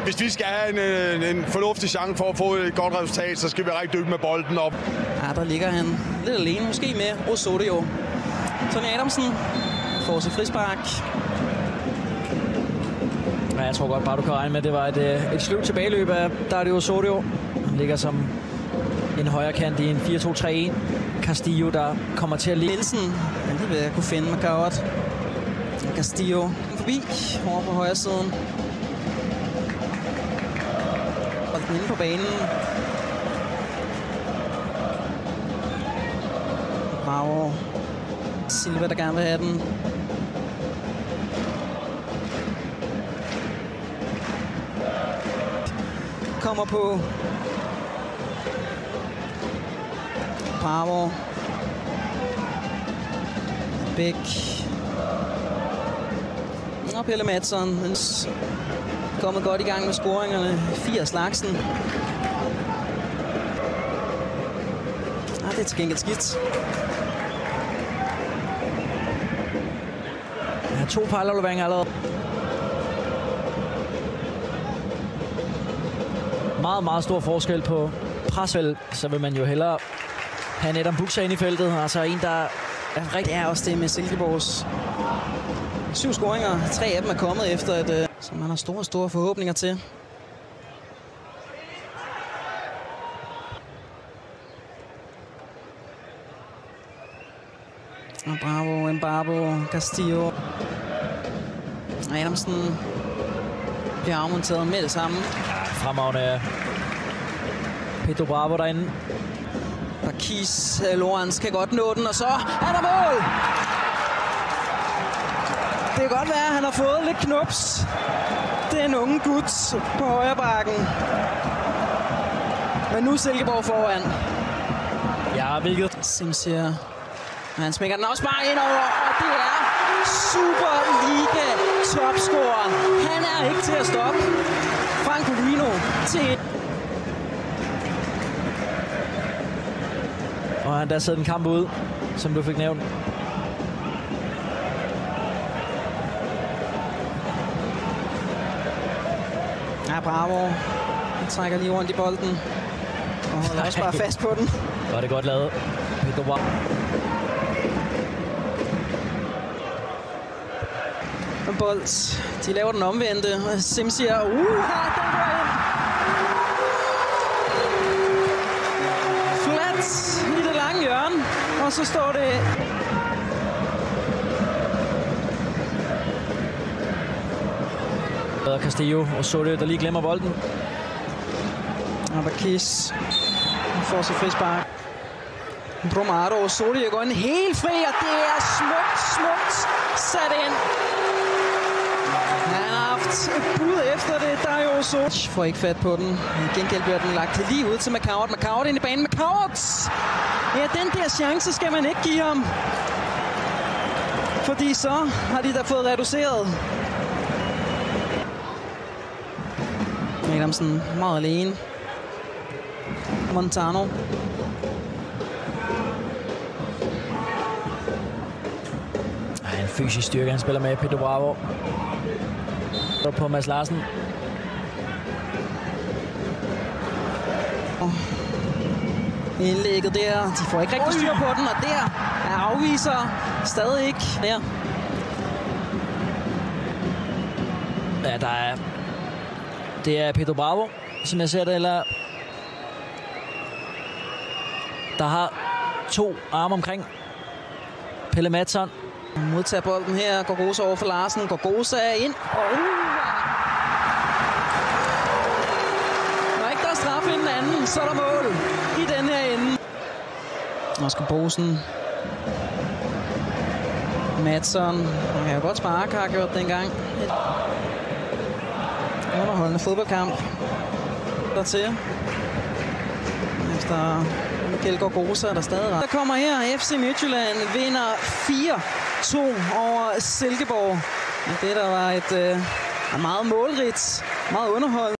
Hvis vi skal have en fornuftig chance for at få et godt resultat, så skal vi rigtig dygge med bolden op. Ja, der ligger han lidt alene, måske med Osorio. Tony Adamsen får sit frispark. Ja, jeg tror godt bare, du kan regne med, at det var et sløvt tilbageløb af Dario Osorio. Han ligger som en højre kant i en 4-2-3-1. Castillo, der kommer til at ligge. Nielsen, men det vil jeg kunne finde med Gavot. Castillo forbi over på højre siden. Og den inde på banen. Bravo. Silva, der gerne vil have den. Kommer på. Bravo. Bæk. Og Pelle Madsen. Kommet godt i gang med scoringerne. 80 laksen. Det er til gengæld skidt. Ja, 2 parallelveringer allerede. Meget, meget stor forskel på presvel. Så vil man jo hellere have Adam Buxa ind i feltet. Altså en, der er rigtig... Det er også det med Silkeborgs 7 scoringer. 3 af dem er kommet efter et... som man har store forhåbninger til. Og Bravo, Mbarbo, Castillo. Adamsen bliver afmonteret med det samme. Ja, fremragende Pedro Bravo derinde. Bakis Lorenz kan godt nå den, og så er der mål! Det kan godt være, at han har fået lidt knups. Det er en unge gut på højre bakken. Men nu er Silkeborg foran. Ja, hvilket... Simsier. Han smækker den også bare ind over, og det er Superliga topscoreren. Han er ikke til at stoppe. Franco Lino til... Og han der sidder en kamp ud, som du fik nævnt. Ja, Bravo. Han trækker lige rundt i bolden. Og holder også bare fast på den. Var det godt lavet. Pedro Bravo. Bold. De laver den omvendte. Simsier. Den går ind. Flat i det lange hjørne. Og så står det... Castillo og Osorio, der lige glemmer bolden. Og Bakis får sig frispark. Bromaro og Osorio går ind helt fri, og det er smukt sat ind. Han har haft et bud efter det. Der er jo Osorio. Får ikke fat på den. I gengæld bliver den lagt lige ud til McCourt. McCourt ind i banen. McCourt! Ja, den der chance skal man ikke give ham. Fordi så har de da fået reduceret. Adamsen meget alene. Montano. En fysisk styrke, han spiller med. Pedro Bravo. På Mads Larsen. Indlægget der. De får ikke rigtig styr på den, og der er afviser stadig ikke. Der. Ja, det er Pedro Bravo, som jeg ser det, eller der har 2 arme omkring Pelle Madsen. Modtager bolden her. Gorgosa over for Larsen. Gorgosa er ind. Når ikke der er straf i den anden, så er der mål i den her ende. Oscar Bosen. Madsen. Han kan jo godt sparke, har gjort dengang. Underholdende fodboldkamp. Dertil. Efter Michael Gorgosa, der stadig var. Der kommer her. FC Midtjylland vinder 4-2 over Silkeborg. Det der var et meget målrigt, meget underholdende.